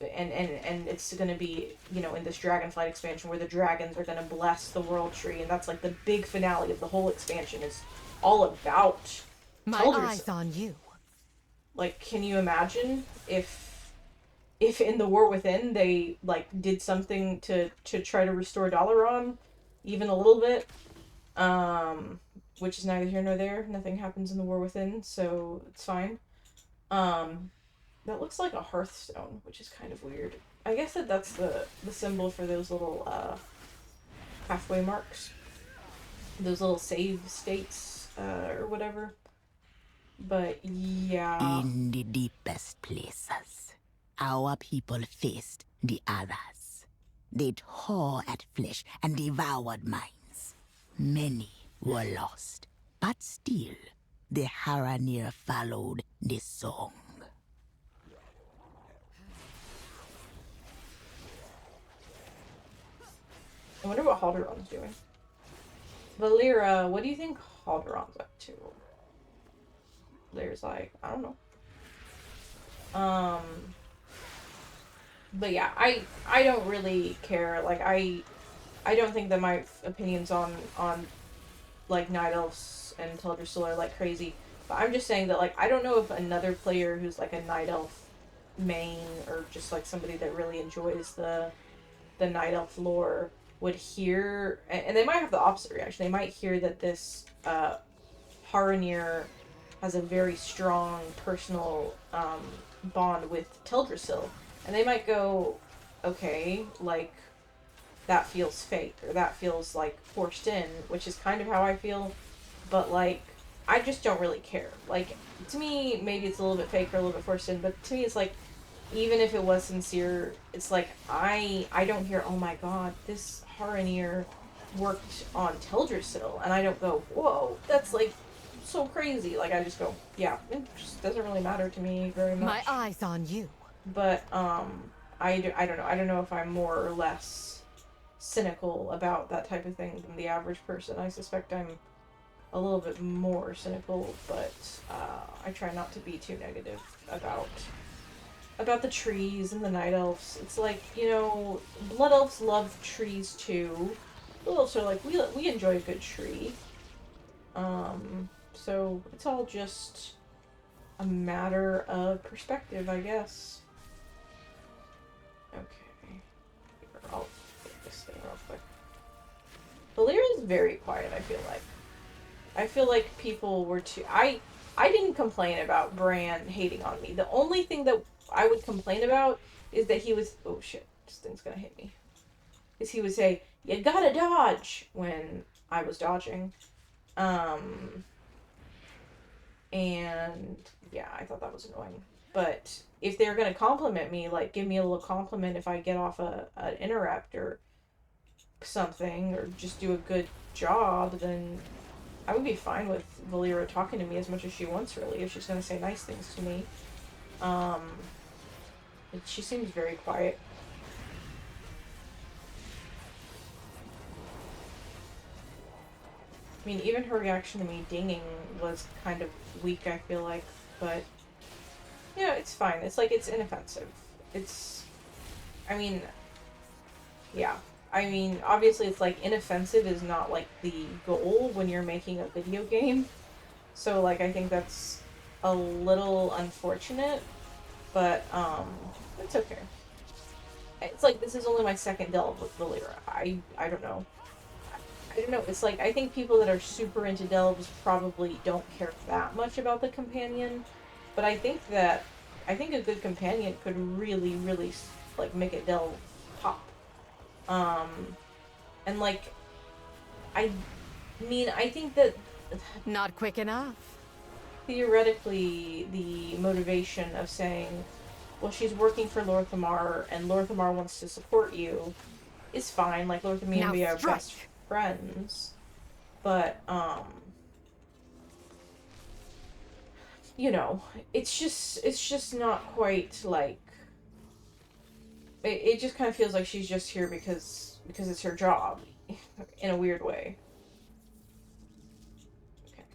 And it's going to be, you know, in this Dragonflight expansion where the dragons are going to bless the world tree, and that's like the big finale of the whole expansion, is all about My Teldrassil. eyes on you. Like, can you imagine if in the War Within they, like, did something to try to restore Dalaran even a little bit, which is neither here nor there. Nothing happens in the War Within, so it's fine. That looks like a Hearthstone, which is kind of weird. I guess that's the symbol for those little halfway marks. Those little save states, or whatever. But yeah. In the deepest places, our people faced the others. They tore at flesh and devoured minds. Many were lost, but still, the Haranir followed the song. I wonder what Haldoran's doing. Valera, what do you think Haldoran's up to? Valera's like, I don't know. But yeah, I don't really care. Like, I don't think that my opinions on like Night Elves and Teldrassil are like crazy. But I'm just saying that, like, I don't know if another player who's like a Night Elf main, or just like somebody that really enjoys the Night Elf lore, would hear, and they might have the opposite reaction. They might hear that this Haranir has a very strong personal bond with Teldrassil, and they might go, okay, like, that feels fake, or that feels like forced in, which is kind of how I feel, but like, I just don't really care. Like, to me, maybe it's a little bit fake or a little bit forced in, but to me it's like, even if it was sincere, it's like, I don't hear, oh my god, this Haranir worked on Teldrassil, and I don't go, whoa, that's like so crazy. Like, I just go, yeah, it just doesn't really matter to me very much. My eyes on you. But I don't know. I don't know if I'm more or less cynical about that type of thing than the average person. I suspect I'm a little bit more cynical, but I try not to be too negative about the trees and the Night Elves. It's like, you know, Blood Elves love trees too. Blood Elves are like, we enjoy a good tree. So it's all just a matter of perspective, I guess. Okay. I'll get this thing real quick. Valyria is very quiet, I feel like. I feel like people were too... I didn't complain about Bran hating on me. The only thing that I would complain about is that he was... Oh shit, this thing's gonna hit me. Is he would say, you gotta dodge, when I was dodging. And yeah, I thought that was annoying. But if they're gonna compliment me, like give me a little compliment if I get off an interrupt or something, or just do a good job, then I would be fine with Valeera talking to me as much as she wants, really, if she's gonna say nice things to me. She seems very quiet. I mean, even her reaction to me dinging was kind of weak, I feel like, but yeah, it's fine. It's like, it's inoffensive. I mean, yeah. I mean, obviously it's like, inoffensive is not like the goal when you're making a video game. So like, I think that's a little unfortunate, but it's okay. It's like, this is only my second delve with Valeera. I don't know. I don't know, it's like, I think people that are super into delves probably don't care that much about the companion, but I think a good companion could really, really, like, make a delve pop. And like, I mean, I think that... Not quick enough. Theoretically, the motivation of saying, well, she's working for Lor'themar, and Lor'themar wants to support you, is fine. Like, Lor'themar and me are best friends, but you know, it's just not quite like it just kind of feels like she's just here because it's her job in a weird way. Okay,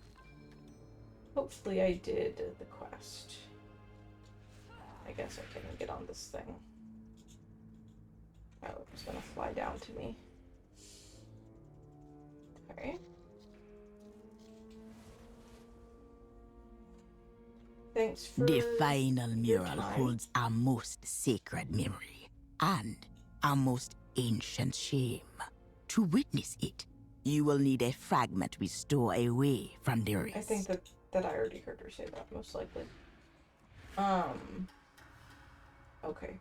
hopefully I did the quest. I guess I can get on this thing. Oh, it's gonna fly down to me. Okay. Thanks for the final mural holds our most sacred memory and our most ancient shame. To witness it, you will need a fragment we store away from the rest. I think that I already heard her say that, most likely. Okay.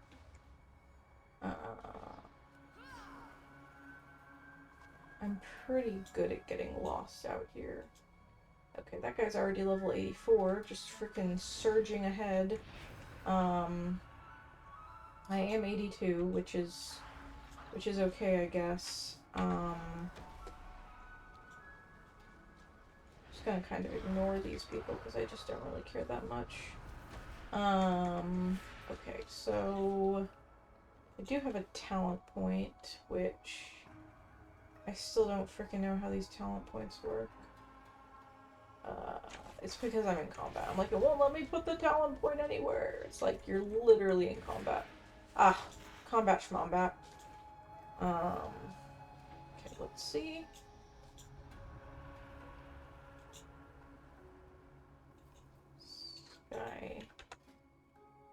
I'm pretty good at getting lost out here. Okay, that guy's already level 84, just freaking surging ahead. I am 82, which is okay, I guess. Just gonna kind of ignore these people because I just don't really care that much. Okay, so I do have a talent point, which I still don't freaking know how these talent points work. It's because I'm in combat. I'm like, it won't let me put the talent point anywhere. It's like, you're literally in combat. Ah, combat schmombat. Okay, let's see. Sky.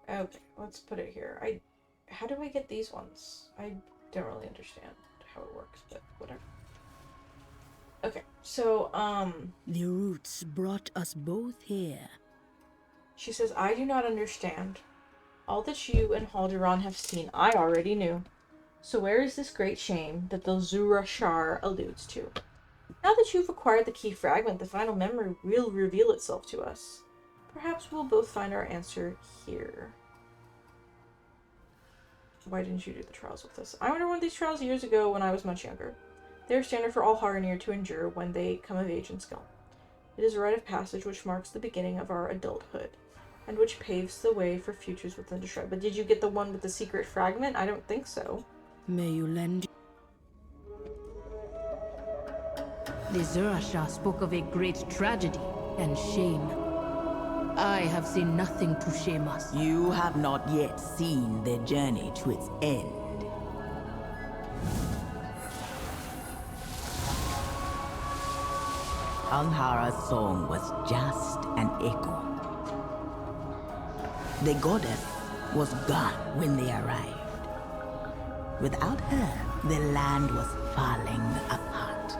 Okay, let's put it here. How do I get these ones? I don't really understand how it works, but whatever. Okay, so, The roots brought us both here. She says, I do not understand. All that you and Halduran have seen, I already knew. So where is this great shame that the Zura-Shar alludes to? Now that you've acquired the key fragment, the final memory will reveal itself to us. Perhaps we'll both find our answer here. Why didn't you do the trials with us? I underwent these trials years ago when I was much younger. They are standard for all Haranir to endure when they come of age in Skull. It is a rite of passage which marks the beginning of our adulthood, and which paves the way for futures within the Shred. But did you get the one with the secret fragment? I don't think so. May you lend... The Zura-Shar spoke of a great tragedy and shame. I have seen nothing to shame us. You have not yet seen the journey to its end. Alhara's song was just an echo. The goddess was gone when they arrived. Without her, the land was falling apart.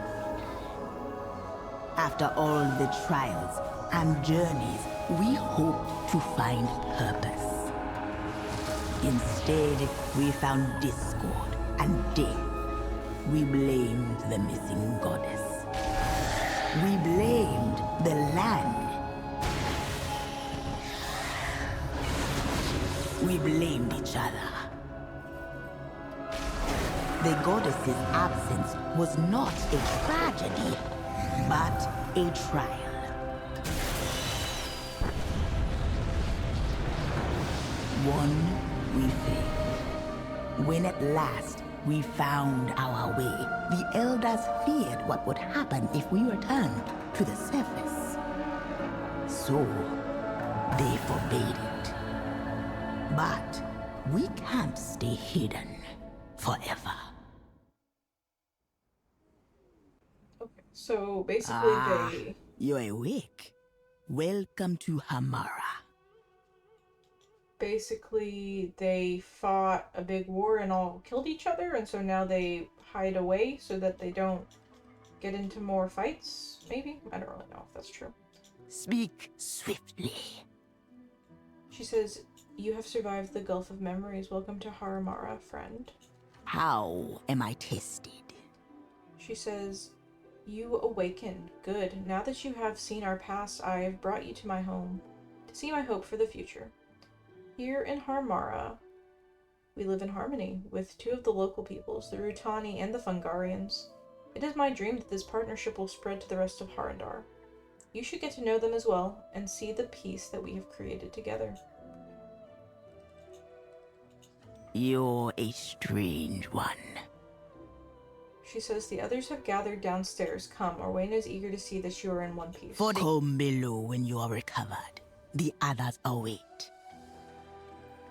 After all the trials and journeys, we hoped to find purpose. Instead, we found discord and death. We blamed the missing goddess. We blamed the land. We blamed each other. The goddess's absence was not a tragedy, but a trial. One we failed. When at last we found our way, the elders feared what would happen if we returned to the surface. So, they forbade it. But we can't stay hidden forever. Okay, so basically they... You're awake. Welcome to Hamara. Basically, they fought a big war and all killed each other, and so now they hide away so that they don't get into more fights, maybe? I don't really know if that's true. Speak swiftly. She says, you have survived the Gulf of Memories. Welcome to Haramara, friend. How am I tested? She says, you awakened. Good. Now that you have seen our past, I have brought you to my home to see my hope for the future. Here in Haramara, we live in harmony with two of the local peoples, the Rutani and the Fungarians. It is my dream that this partnership will spread to the rest of Harandar. You should get to know them as well and see the peace that we have created together. You're a strange one. She says the others have gathered downstairs. Come, Orwena is eager to see that you are in one piece. Come below when you are recovered. The others await.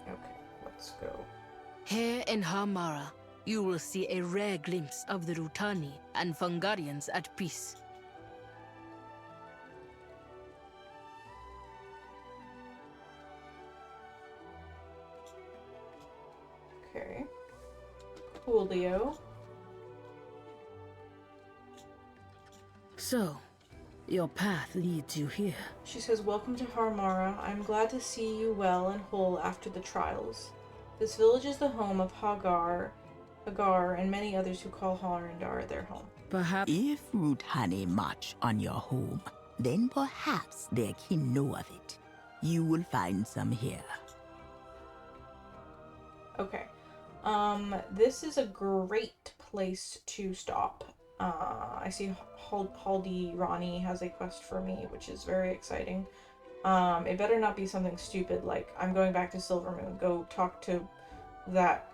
Okay, let's go. Here in Hamara, you will see a rare glimpse of the Rutani and Fungarians at peace. Okay. Coolio. So, your path leads you here. She says, welcome to Haramara. I'm glad to see you well and whole after the trials. This village is the home of Hagar, and many others who call Harandar their home. Perhaps If Rutani march on your home, then perhaps their kin know of it. You will find some here. Okay. This is a great place to stop. I see Haldi Rani has a quest for me, which is very exciting. It better not be something stupid like, I'm going back to Silvermoon, go talk to that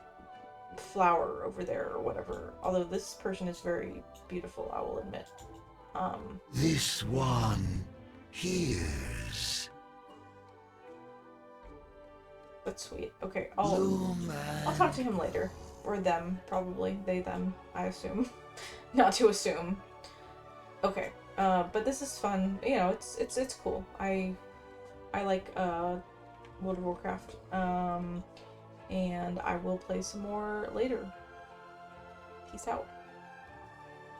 flower over there or whatever. Although this person is very beautiful, I will admit. This one hears. That's sweet. Okay, I'll talk to him later. Or them, probably. They, them, I assume. Not to assume. Okay, but this is fun. You know, it's cool. I like World of Warcraft. And I will play some more later. Peace out.